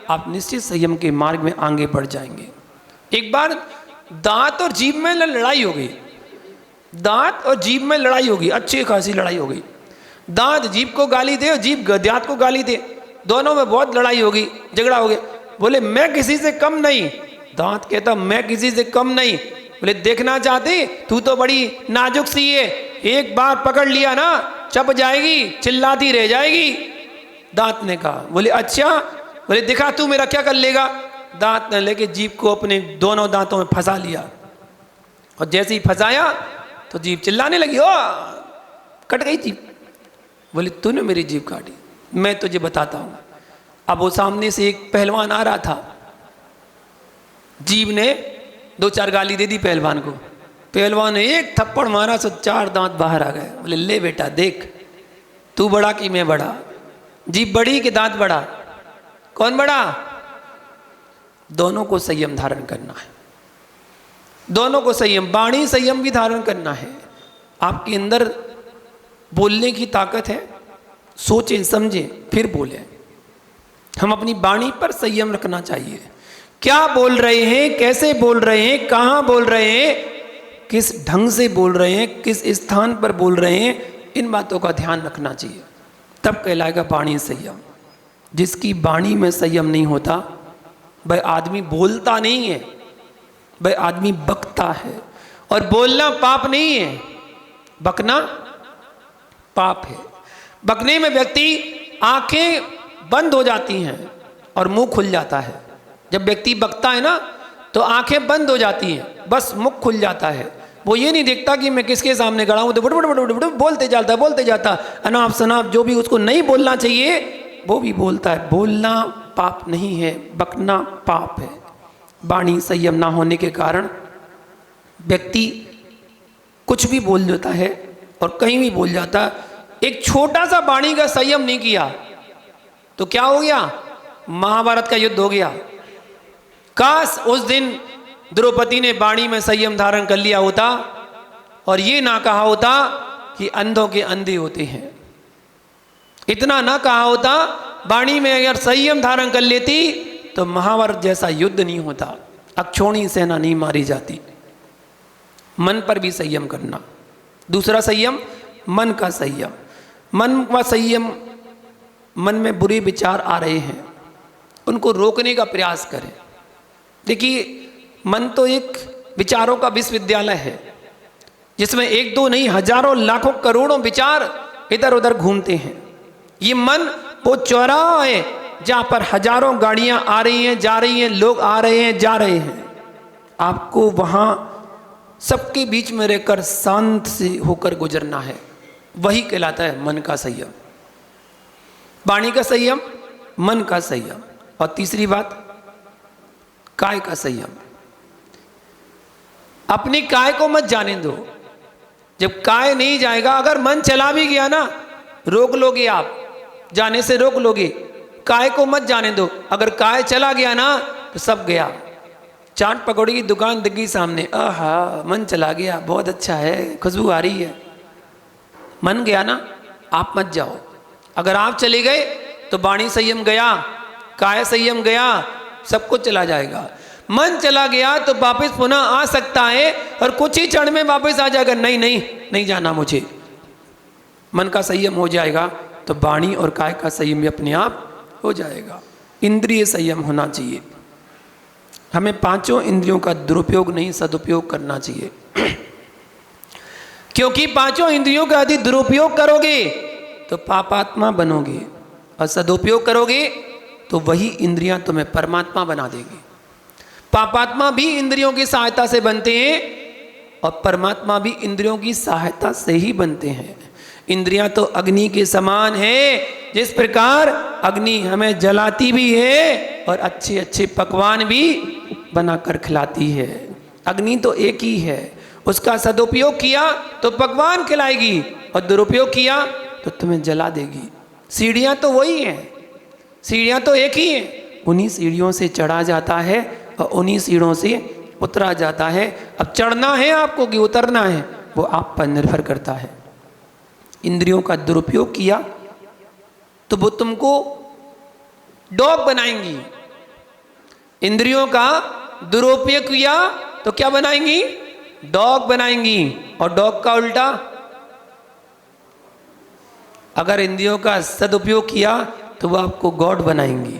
आप निश्चित संयम के मार्ग में आगे बढ़ जाएंगे। एक बार दांत और जीभ में लड़ाई हो गई, दांत और जीभ में लड़ाई होगी, अच्छी खासी लड़ाई हो गई। दांत जीभ को गाली दे और जीभ दांत को गाली दे, दोनों में बहुत लड़ाई होगी, झगड़ा हो गया। बोले मैं किसी से कम नहीं, दांत कहता मैं किसी से कम नहीं। बोले देखना चाहती, तू तो बड़ी नाजुक सी है, एक बार पकड़ लिया ना चप जाएगी, चिल्लाती रह जाएगी। दांत ने कहा। बोले अच्छा, बोले दिखा तू मेरा क्या कर लेगा। दांत ने लेके जीभ को अपने दोनों दांतों में फंसा लिया, और जैसे ही फंसाया तो जीभ चिल्लाने लगी, ओ कट गई जीभ। बोले तूने मेरी जीभ काटी, मैं तुझे बताता हूं। अब वो सामने से एक पहलवान आ रहा था, जीभ ने 2-4 गाली दे दी पहलवान को। पहलवान ने एक थप्पड़ मारा तो 4 दांत बाहर आ गए। बोले ले बेटा देख, तू बड़ा कि मैं बड़ा, जीभ बड़ी कि दांत बड़ा, कौन बड़ा। दोनों को संयम धारण करना है, दोनों को संयम, वाणी संयम भी धारण करना है। आपके अंदर बोलने की ताकत है, सोचें समझें फिर बोलें। हम अपनी वाणी पर संयम रखना चाहिए, क्या बोल रहे हैं, कैसे बोल रहे हैं, कहाँ बोल रहे हैं, किस ढंग से बोल रहे हैं, किस स्थान पर बोल रहे हैं, इन बातों का ध्यान रखना चाहिए, तब कहलाएगा वाणी संयम। जिसकी वाणी में संयम नहीं होता वह आदमी बोलता नहीं है, वह आदमी बकता है। और बोलना पाप नहीं है, बकना पाप है। बकने में व्यक्ति आंखें बंद हो जाती हैं और मुंह खुल जाता है। जब व्यक्ति बकता है ना तो आंखें बंद हो जाती हैं, बस मुख खुल जाता है। वो ये नहीं देखता कि मैं किसके सामने खड़ा हूं, तो बड़ बड़ बड़ बड़ बोलते जाता, अनाप शनाप जो भी उसको नहीं बोलना चाहिए वो भी बोलता है। बोलना पाप नहीं है, बकना पाप है। वाणी संयम ना होने के कारण व्यक्ति कुछ भी बोल देता है और कहीं भी बोल जाता। एक छोटा सा वाणी का संयम नहीं किया तो क्या हो गया, महाभारत का युद्ध हो गया। काश उस दिन द्रौपदी ने वाणी में संयम धारण कर लिया होता और ये ना कहा होता कि अंधों के अंधे होते हैं, इतना ना कहा होता। वाणी में अगर संयम धारण कर लेती तो महाभारत जैसा युद्ध नहीं होता, अक्षौणी सेना नहीं मारी जाती। मन पर भी संयम करना। दूसरा संयम मन का संयम। मन का संयम, मन में बुरे विचार आ रहे हैं उनको रोकने का प्रयास करें। देखिए मन तो एक विचारों का विश्वविद्यालय है जिसमें 1-2 नहीं हजारों लाखों करोड़ों विचार इधर उधर घूमते हैं। ये मन वो चौराहा है जहाँ पर हजारों गाड़ियाँ आ रही हैं जा रही हैं, लोग आ रहे हैं जा रहे हैं। आपको वहाँ सबके बीच में रहकर शांत से होकर गुजरना है, वही कहलाता है मन का संयम। वाणी का संयम, मन का संयम। और तीसरी बात काय का संयम। अपनी काय को मत जाने दो। जब काय नहीं जाएगा, अगर मन चला भी गया ना रोक लोगे, आप जाने से रोक लोगे। काय को मत जाने दो, अगर काय चला गया ना तो सब गया। चाट पकौड़ी की दुकान दिख गई सामने, आहा मन चला गया, बहुत अच्छा है, खुशबू आ रही है, मन गया ना, आप मत जाओ। अगर आप चले गए तो वाणी संयम गया, काय संयम गया, सब कुछ चला जाएगा। मन चला गया तो वापस पुनः आ सकता है और कुछ ही क्षण में वापस आ जाएगा, नहीं नहीं नहीं जाना मुझे। मन का संयम हो जाएगा तो वाणी और काय का संयम भी अपने आप हो जाएगा। इंद्रिय संयम होना चाहिए। हमें 5 इंद्रियों का दुरुपयोग नहीं सदुपयोग करना चाहिए क्योंकि 5 इंद्रियों का यदि दुरुपयोग करोगे तो पापात्मा बनोगे और सदुपयोग करोगे तो वही इंद्रियां तुम्हें परमात्मा बना देगी। पापात्मा भी इंद्रियों की सहायता से बनते हैं और परमात्मा भी इंद्रियों की सहायता से ही बनते हैं। इंद्रियां तो अग्नि के समान है, जिस प्रकार अग्नि हमें जलाती भी है और अच्छे अच्छे पकवान भी बनाकर खिलाती है। अग्नि तो एक ही है, उसका सदुपयोग किया तो पकवान खिलाएगी और दुरुपयोग किया तो तुम्हें जला देगी। सीढ़ियां तो वही हैं, सीढ़ियां तो एक ही हैं, उन्हीं सीढ़ियों से चढ़ा जाता है और उन्हीं सीढ़ों से उतरा जाता है। अब चढ़ना है आपको कि उतरना है वो आप पर निर्भर करता है। इंद्रियों का दुरुपयोग किया तो वो तुमको डॉग बनाएंगी, इंद्रियों का दुरुपयोग किया तो क्या बनाएंगी, डॉग बनाएंगी। और डॉग का उल्टा। अगर इंद्रियों का सदुपयोग किया तो वो आपको गॉड बनाएंगी।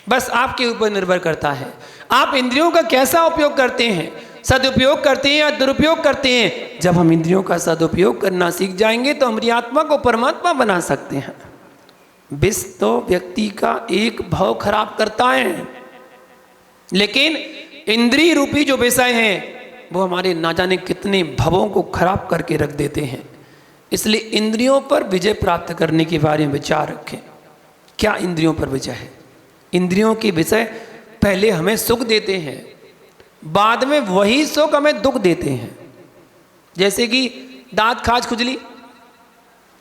बस आपके ऊपर निर्भर करता है आप इंद्रियों का कैसा उपयोग करते हैं, सदुपयोग करते हैं या दुरुपयोग करते हैं। जब हम इंद्रियों का सदुपयोग करना सीख जाएंगे तो हमारी आत्मा को परमात्मा बना सकते हैं। विष तो व्यक्ति का एक भाव खराब करता है, लेकिन इंद्रिय रूपी जो विषय हैं वो हमारे ना जाने कितने भवों को खराब करके रख देते हैं। इसलिए इंद्रियों पर विजय प्राप्त करने के बारे में विचार रखें। क्या इंद्रियों पर विजय है? इंद्रियों के विषय पहले हमें सुख देते हैं, बाद में वही सुख हमें दुख देते हैं। जैसे कि दांत खाज खुजली,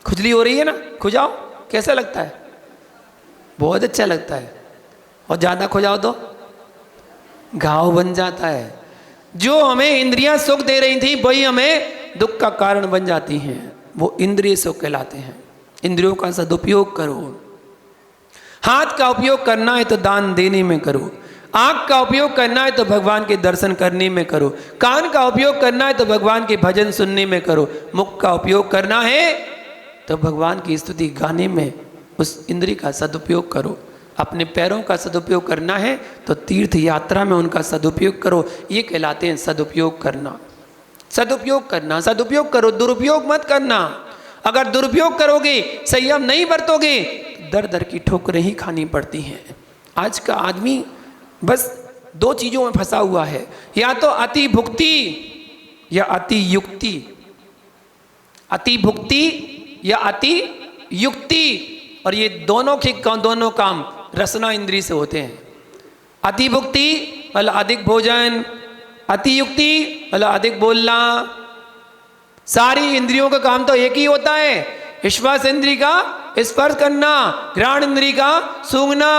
खुजली हो रही है ना, खुजाओ, कैसा लगता है? बहुत अच्छा लगता है। और ज़्यादा खुजाओ तो घाव बन जाता है। जो हमें इंद्रियां सुख दे रही थी वही हमें दुख का कारण बन जाती हैं। वो इंद्रिय सुख कहलाते हैं। इंद्रियों का सदुपयोग करो। हाथ का उपयोग करना है तो दान देने में करो। आँख का उपयोग करना है तो भगवान के दर्शन करने में करो। कान का उपयोग करना है तो भगवान के भजन सुनने में करो। मुख का उपयोग करना है तो भगवान की स्तुति गाने में उस इंद्रिय का सदुपयोग करो। अपने पैरों का सदुपयोग करना है तो तीर्थ यात्रा में उनका सदुपयोग करो। ये कहलाते हैं सदुपयोग करना। सदुपयोग करना, सदुपयोग करो, दुरुपयोग मत करना। अगर दुरुपयोग करोगे, संयम नहीं बरतोगे, दर दर की ठोकरें ही खानी पड़ती हैं। आज का आदमी बस दो चीज़ों में फंसा हुआ है, या तो अति भुक्ति या अति युक्ति। अति भुक्ति या अति युक्ति, और ये दोनों के दोनों काम रसना इंद्रिय से होते हैं। अति भुक्ति मतलब अधिक भोजन, अति युक्ति मतलब अधिक बोलना। सारी इंद्रियों का काम तो एक ही होता है। श्वास इंद्रिय का स्पर्श करना, घ्राण इंद्रिय का सूंघना,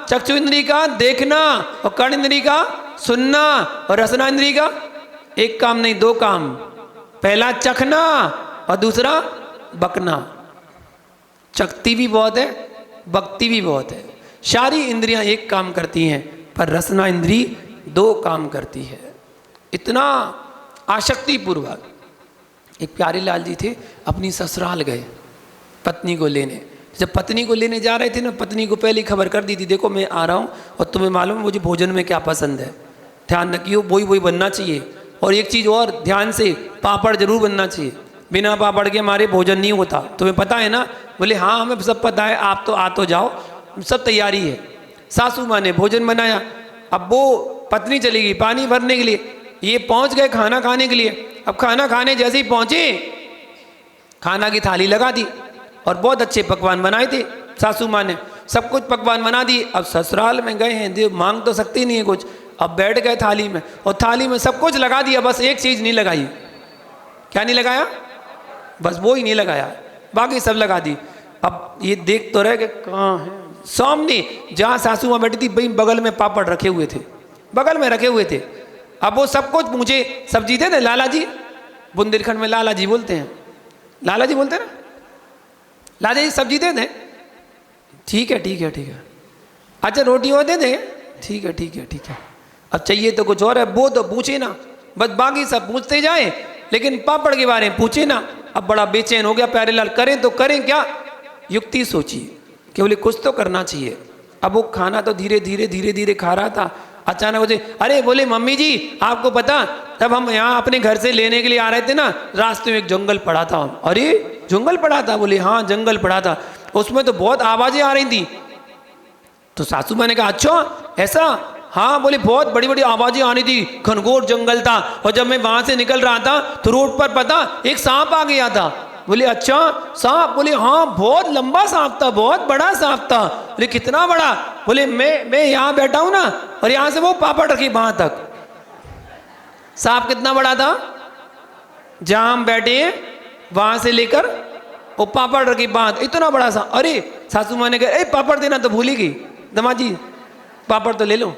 चक्षु इंद्रिय का देखना, और कर्ण इंद्रिय का सुनना, और रसना इंद्रिय का एक काम नहीं दो काम। पहला चखना और दूसरा बकना। चखती भी बहुत है, बकती भी बहुत है। सारी इंद्रियां एक काम करती हैं, पर रसना इंद्रिय दो काम करती है। इतना आसक्ति पूर्वक। एक प्यारे लाल जी थे, अपनी ससुराल गए पत्नी को लेने। जब पत्नी को लेने जा रहे थे ना, पत्नी को पहले खबर कर दी थी, देखो मैं आ रहा हूँ और तुम्हें मालूम है मुझे भोजन में क्या पसंद है, ध्यान रखियो वही वही बनना चाहिए। और एक चीज़ और ध्यान से, पापड़ जरूर बनना चाहिए, बिना पापड़ के हमारे भोजन नहीं होता, तुम्हें पता है ना? बोले हाँ हमें सब पता है, आप तो आ तो जाओ, सब तैयारी है। सासू माँ ने भोजन बनाया। अब वो पत्नी चली गई पानी भरने के लिए, ये पहुँच गए खाना खाने के लिए। अब खाना खाने जैसे ही पहुँचे, खाना की थाली लगा दी और बहुत अच्छे पकवान बनाए थे सासू माँ ने, सब कुछ पकवान बना दिए। अब ससुराल में गए हैं, देव मांग तो सकती नहीं है कुछ। अब बैठ गए थाली में, और थाली में सब कुछ लगा दिया, बस एक चीज़ नहीं लगाई। क्या नहीं लगाया? बस वो ही नहीं लगाया, बाकी सब लगा दी। अब ये देख तो रहे कि कहाँ है, सामने जहाँ सासू माँ बैठी थी भाई बगल में पापड़ रखे हुए थे, बगल में रखे हुए थे। अब वो सब कुछ मुझे सब्जी दे दे लाला जी, बुंदेलखंड में लाला जी बोलते हैं, लाला जी बोलते हैं ना, लाला जी सब्जी दे दें। ठीक है ठीक है ठीक है। अच्छा रोटी और दे दें। ठीक है ठीक है ठीक है। अब चाहिए तो कुछ और है, वो तो पूछे ना, बस बाकी सब पूछते जाए, लेकिन पापड़ के बारे में पूछे ना। अब बड़ा बेचैन हो गया प्यारे लाल, करें तो करें क्या? युक्ति सोची कि बोले कुछ तो करना चाहिए। अब वो खाना तो धीरे धीरे धीरे धीरे खा रहा था। अचानक मुझे अरे बोले मम्मी जी आपको पता, तब हम यहाँ अपने घर से लेने के लिए आ रहे थे ना, रास्ते में एक जंगल पड़ा था। अरे जंगल पड़ा था? बोले हाँ जंगल पड़ा था, उसमें तो बहुत आवाजें आ रही थी। तो सासू माँ ने कहा अच्छा ऐसा? हाँ बोले बहुत बड़ी बड़ी आवाजें आ रही थी, घनघोर जंगल था, और जब मैं वहां से निकल रहा था तो रोड पर पता एक सांप आ गया था। बोले अच्छा सांप? बोले हाँ बहुत लंबा सांप था, बहुत बड़ा सांप था। बोले कितना बड़ा? बोले मैं यहाँ बैठा हूँ ना, और यहाँ से वो पापड़ रखी वहां तक। सांप कितना बड़ा था? जहाँ हम बैठे हैं वहां से लेकर वो पापड़ रखी बात, इतना बड़ा सा। अरे सासू माँ ने कहा पापड़ देना तो भूल ही गई, दामाद जी पापड़ तो ले लो।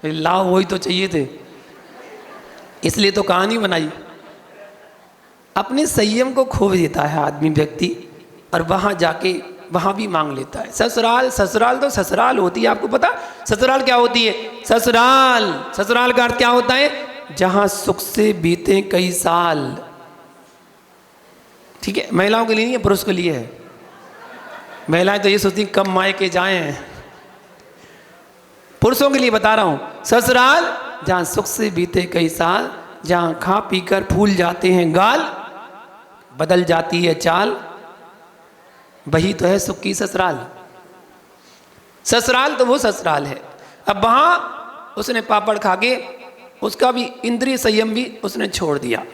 लाओ वही तो चाहिए थे, इसलिए तो कहानी बनाई। अपने संयम को खो देता है आदमी व्यक्ति, और वहां जाके वहां भी मांग लेता है। ससुराल, ससुराल तो ससुराल होती है, आपको पता ससुराल क्या होती है? ससुराल, ससुराल का अर्थ क्या होता है? जहां सुख से बीते कई साल। ठीक है, महिलाओं के लिए नहीं है, पुरुष के लिए है। महिलाएं तो ये सोचती कब मायके जाएं, पुरुषों के लिए बता रहा हूं। ससुराल जहां सुख से बीते कई साल, जहां खा पी कर फूल जाते हैं गाल, बदल जाती है चाल, वही तो है सुख की ससुराल। ससुराल तो वो ससुराल है। अब वहां उसने पापड़ खा के उसका भी इंद्रिय संयम भी उसने छोड़ दिया।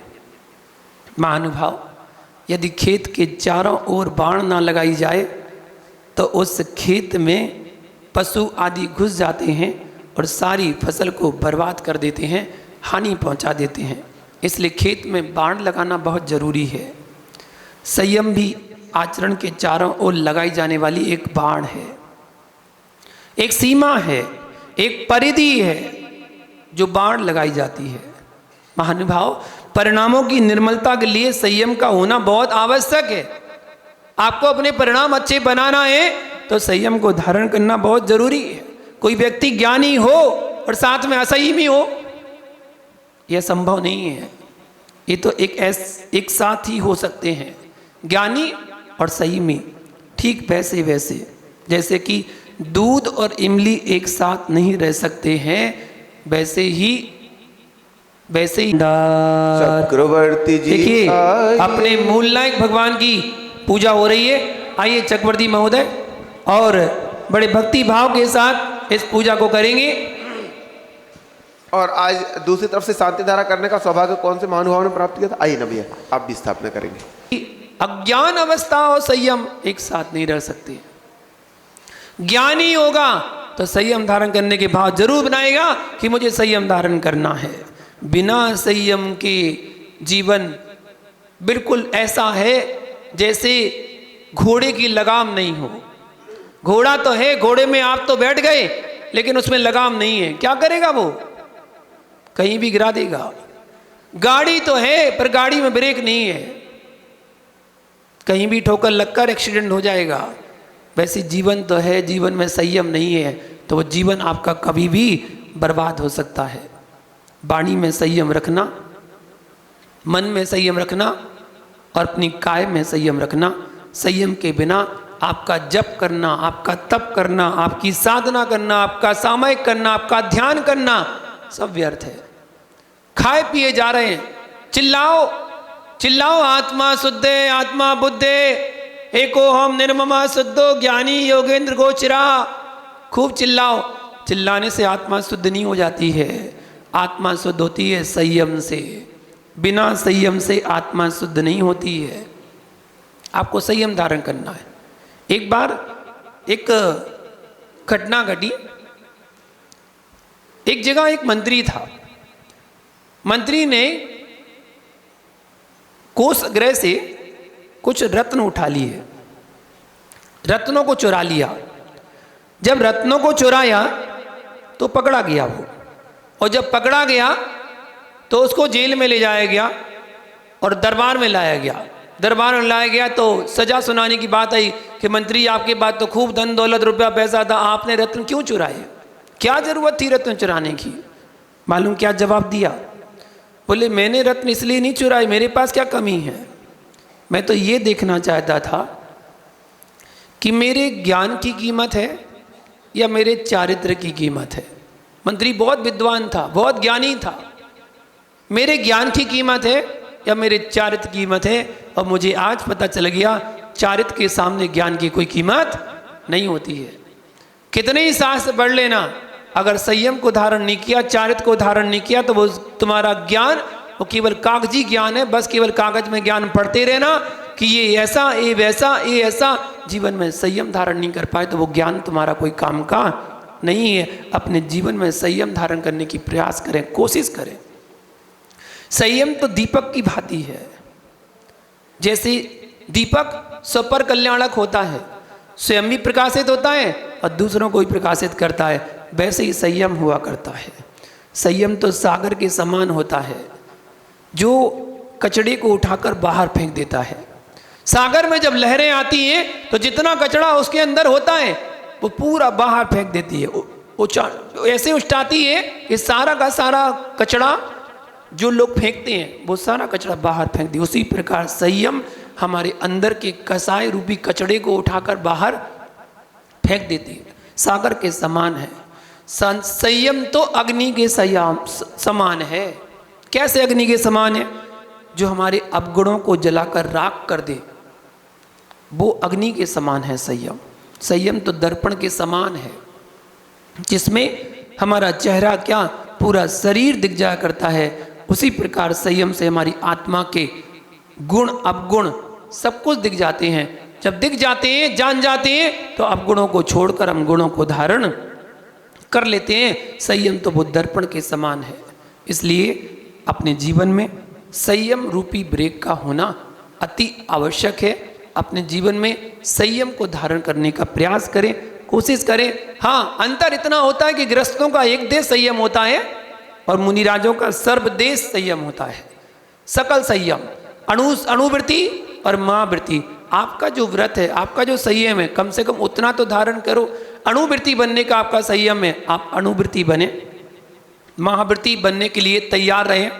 महानुभाव, यदि खेत के चारों ओर बाण ना लगाई जाए तो उस खेत में पशु आदि घुस जाते हैं और सारी फसल को बर्बाद कर देते हैं, हानि पहुंचा देते हैं। इसलिए खेत में बाण लगाना बहुत ज़रूरी है। संयम भी आचरण के चारों ओर लगाई जाने वाली एक बाण है, एक सीमा है, एक परिधि है जो बाण लगाई जाती है। महानुभाव, परिणामों की निर्मलता के लिए संयम का होना बहुत आवश्यक है। आपको अपने परिणाम अच्छे बनाना है तो संयम को धारण करना बहुत जरूरी है। कोई व्यक्ति ज्ञानी हो और साथ में असंयमी हो, यह संभव नहीं है। ये तो एक साथ ही हो सकते हैं, ज्ञानी और संयमी। ठीक वैसे वैसे जैसे कि दूध और इमली एक साथ नहीं रह सकते हैं, वैसे ही चक्रवर्ती जी देखिए, आइए। अपने मूल नायक भगवान की पूजा हो रही है। आइए चक्रवर्ती महोदय, और बड़े भक्ति भाव के साथ इस पूजा को करेंगे। और आज दूसरी तरफ से शांति धारा करने का सौभाग्य कौन से महानुभाव ने प्राप्त किया था? आइए ना भैया, आप भी स्थापना करेंगे। अज्ञान अवस्था और संयम एक साथ नहीं रह सकते। ज्ञानी होगा तो संयम धारण करने के भाव जरूर बनाएगा कि मुझे संयम धारण करना है। बिना संयम के जीवन बिल्कुल ऐसा है जैसे घोड़े की लगाम नहीं हो। घोड़ा तो है, घोड़े में आप तो बैठ गए लेकिन उसमें लगाम नहीं है, क्या करेगा वो? कहीं भी गिरा देगा। गाड़ी तो है पर गाड़ी में ब्रेक नहीं है, कहीं भी ठोकर लगकर एक्सीडेंट हो जाएगा। वैसे जीवन तो है, जीवन में संयम नहीं है तो वो जीवन आपका कभी भी बर्बाद हो सकता है। वाणी में संयम रखना, मन में संयम रखना और अपनी काया में संयम रखना। संयम के बिना आपका जप करना, आपका तप करना, आपकी साधना करना, आपका सामयिक करना, आपका ध्यान करना सब व्यर्थ है। खाए पिए जा रहे हैं, चिल्लाओ चिल्लाओ आत्मा शुद्धे आत्मा बुद्धे एको हम निर्ममा शुद्धो ज्ञानी योगेंद्र गोचरा। खूब चिल्लाओ। चिल्लाने से आत्मा शुद्ध नहीं हो जाती है, आत्मा शुद्ध होती है संयम से। बिना संयम से आत्मा शुद्ध नहीं होती है। आपको संयम धारण करना है। एक बार एक घटना घटी। एक जगह एक मंत्री था। मंत्री ने कोषगृह से कुछ रत्न उठा लिए, रत्नों को चुरा लिया। जब रत्नों को चुराया तो पकड़ा गया वो, और जब पकड़ा गया तो उसको जेल में ले जाया गया और दरबार में लाया गया। दरबार में लाया गया तो सजा सुनाने की बात आई कि मंत्री आपके पास तो खूब धन दौलत रुपया पैसा था, आपने रत्न क्यों चुराए? क्या जरूरत थी रत्न चुराने की? मालूम क्या जवाब दिया? बोले मैंने रत्न इसलिए नहीं चुराए, मेरे पास क्या कमी है, मैं तो ये देखना चाहता था कि मेरे ज्ञान की कीमत है या मेरे चारित्र की कीमत है। मंत्री बहुत विद्वान था, बहुत ज्ञानी था। मेरे ज्ञान की कीमत है या मेरे चारित्र की कीमत है? और मुझे आज पता चल गया चारित्र के सामने ज्ञान की कोई कीमत नहीं होती है। कितने ही शास्त्र पढ़ लेना, अगर संयम को धारण नहीं किया, चारित्र को धारण नहीं किया, तो वो तुम्हारा ज्ञान वो केवल कागजी ज्ञान है। बस केवल कागज में ज्ञान पढ़ते रहना कि ये ऐसा, ये वैसा, ये ऐसा। जीवन में संयम धारण नहीं कर पाए तो वो ज्ञान तुम्हारा कोई काम का नहीं है। अपने जीवन में संयम धारण करने की प्रयास करें, कोशिश करें। संयम तो दीपक की भांति है। जैसे दीपक स्वपर कल्याणक होता है, स्वयं भी प्रकाशित होता है और दूसरों को भी प्रकाशित करता है, वैसे ही संयम हुआ करता है। संयम तो सागर के समान होता है जो कचड़े को उठाकर बाहर फेंक देता है। सागर में जब लहरें आती हैं तो जितना कचड़ा उसके अंदर होता है वो पूरा बाहर फेंक देती है। वो ऐसे उछाती है कि सारा का सारा कचड़ा जो लोग फेंकते हैं वो सारा कचरा बाहर फेंक दिया। उसी प्रकार संयम हमारे अंदर के कसाय रूपी कचड़े को उठाकर बाहर फेंक देती है। सागर के समान है। संयम तो अग्नि के समान है। कैसे अग्नि के समान है? जो हमारे अवगुणों को जलाकर राख कर दे, वो अग्नि के समान है संयम। संयम तो दर्पण के समान है, जिसमें हमारा चेहरा क्या, पूरा शरीर दिख जाया करता है। उसी प्रकार संयम से हमारी आत्मा के गुण अवगुण सब कुछ दिख जाते हैं। जब दिख जाते हैं, जान जाते हैं, तो अवगुणों को छोड़कर हम गुणों को धारण कर लेते हैं। संयम तो वो दर्पण के समान है। इसलिए अपने जीवन में संयम रूपी ब्रेक का होना अति आवश्यक है। अपने जीवन में संयम को धारण करने का प्रयास करें, कोशिश करें। हाँ, अंतर इतना होता है कि गृहस्थों का एक देश संयम होता है और मुनिराजों का सर्वदेश संयम होता है। सकल संयम, अणुवृत्ति और महावृत्ति। आपका जो व्रत है, आपका जो संयम है, कम से कम उतना तो धारण करो। अणुवृत्ति बनने का आपका संयम है, आप अणुवृत्ति बने। महावृत्ति बनने के लिए तैयार रहें,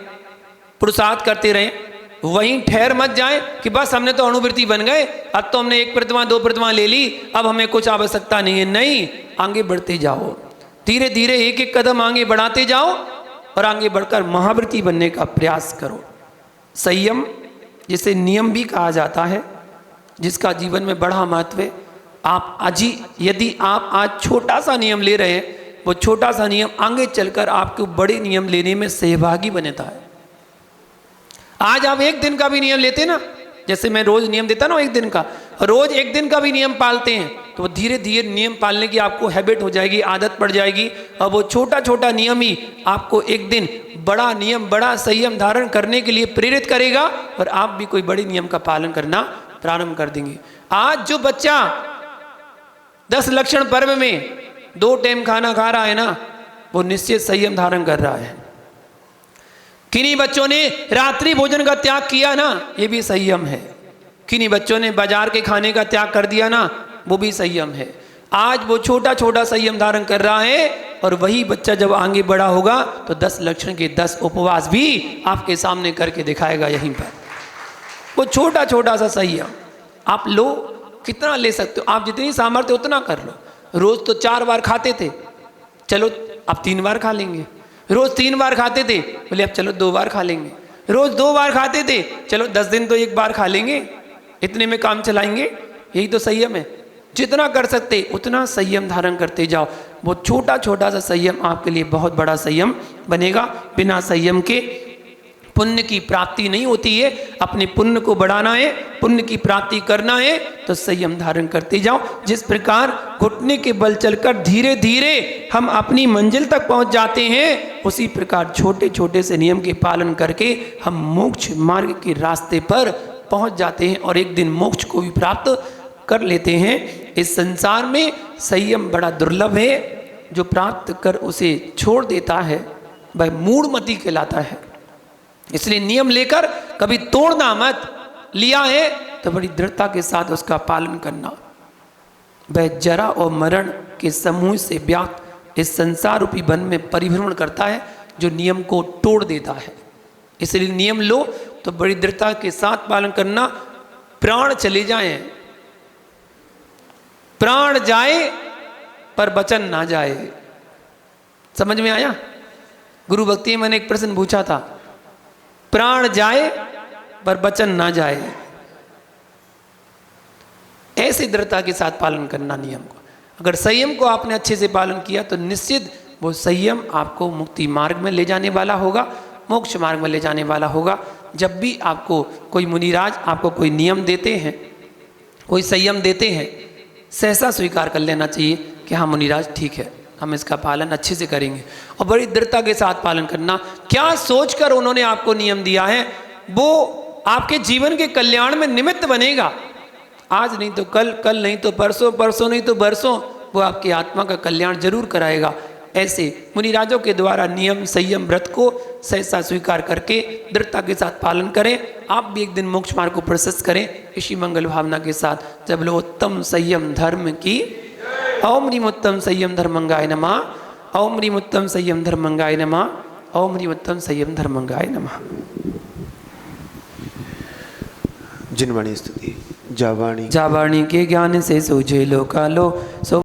पुरुषार्थ करते रहें। वहीं ठहर मत जाए कि बस हमने तो अणुवृत्ति बन गए, अब तो हमने 1 प्रतिमा 2 प्रतिमा ले ली, अब हमें कुछ आवश्यकता नहीं है। नहीं, आगे बढ़ते जाओ, धीरे धीरे एक एक कदम आगे बढ़ाते जाओ और आगे बढ़कर महावृत्ति बनने का प्रयास करो। संयम जिसे नियम भी कहा जाता है, जिसका जीवन में बड़ा महत्व है। यदि आप आज छोटा सा नियम ले रहे हैं, वो छोटा सा नियम आगे चलकर आपको बड़े नियम लेने में सहभागी बनता है। आज आप 1 दिन का भी नियम लेते ना, जैसे मैं रोज नियम देता ना 1 दिन का, रोज 1 दिन का भी नियम पालते हैं, तो धीरे धीरे नियम पालने की आपको हैबिट हो जाएगी, आदत पड़ जाएगी। और वो छोटा छोटा नियम ही आपको एक दिन बड़ा नियम, बड़ा संयम धारण करने के लिए प्रेरित करेगा और आप भी कोई बड़े नियम का पालन करना प्रारंभ कर देंगे। आज जो बच्चा 10 लक्षण पर्व में 2 टाइम खाना खा रहा है ना, वो निश्चित संयम धारण कर रहा है। किन्हीं बच्चों ने रात्रि भोजन का त्याग किया ना, ये भी संयम है। किन्हीं बच्चों ने बाजार के खाने का त्याग कर दिया ना, वो भी संयम है। आज वो छोटा छोटा संयम धारण कर रहा है और वही बच्चा जब आगे बड़ा होगा तो 10 लक्षण के 10 उपवास भी आपके सामने करके दिखाएगा। यहीं पर वो छोटा छोटा सा संयम आप लो, कितना ले सकते हो आप, जितनी सामर्थ्य उतना कर लो। रोज तो 4 बार खाते थे, चलो अब 3 बार खा लेंगे। रोज 3 बार खाते थे, बोले अब चलो 2 बार खा लेंगे। रोज 2 बार खाते थे, चलो 10 दिन तो 1 बार खा लेंगे, इतने में काम चलाएंगे। यही तो संयम है। जितना कर सकते उतना संयम धारण करते जाओ। वो छोटा छोटा सा संयम आपके लिए बहुत बड़ा संयम बनेगा। बिना संयम के पुण्य की प्राप्ति नहीं होती है। अपने पुण्य को बढ़ाना है, पुण्य की प्राप्ति करना है तो संयम धारण करते जाओ। जिस प्रकार घुटने के बल चलकर धीरे धीरे हम अपनी मंजिल तक पहुंच जाते हैं, उसी प्रकार छोटे छोटे से नियम के पालन करके हम मोक्ष मार्ग के रास्ते पर पहुंच जाते हैं और एक दिन मोक्ष को भी प्राप्त कर लेते हैं। इस संसार में संयम बड़ा दुर्लभ है। जो प्राप्त कर उसे छोड़ देता है वह मूढ़मति कहलाता है। इसलिए नियम लेकर कभी तोड़ना मत। लिया है तो बड़ी दृढ़ता के साथ उसका पालन करना। वह जरा और मरण के समूह से व्याप्त इस संसार रूपी वन में परिभ्रमण करता है जो नियम को तोड़ देता है। इसलिए नियम लो तो बड़ी दृढ़ता के साथ पालन करना। प्राण चले जाएं, प्राण जाए पर वचन ना जाए। समझ में आया? गुरु भक्ति में मैंने एक प्रश्न पूछा था, प्राण जाए पर वचन ना जाए। ऐसी दृढ़ता के साथ पालन करना नियम को। अगर संयम को आपने अच्छे से पालन किया तो निश्चित वो संयम आपको मुक्ति मार्ग में ले जाने वाला होगा, मोक्ष मार्ग में ले जाने वाला होगा। जब भी आपको कोई मुनिराज आपको कोई नियम देते हैं, कोई संयम देते हैं, सहसा स्वीकार कर लेना चाहिए कि हाँ मुनिराज ठीक है, हम इसका पालन अच्छे से करेंगे। और बड़ी दृढ़ता के साथ पालन करना। क्या सोचकर उन्होंने आपको नियम दिया है वो आपके जीवन के कल्याण में निमित्त बनेगा। आज नहीं तो कल, कल नहीं तो परसों, परसों नहीं तो बरसों वो आपकी आत्मा का कल्याण जरूर कराएगा। ऐसे मुनिराजों के द्वारा नियम संयम व्रत को सहसा स्वीकार करके दृढ़ता के साथ पालन करें। आप भी एक दिन मोक्ष मार्ग को प्रशस्त करें इसी मंगल भावना के साथ। जब लो उत्तम संयम धर्म की। ओम ह्रीम उत्तम संयम धर्मंगाय नमः। ओम ह्रीम उत्तम संयम धर्मंगाय नमः। ओम ह्रीम उत्तम संयम धर्मंगाय नमः। जिनवाणी स्तुति जावाणी जावाणी के ज्ञान से सूझे लोकालो सो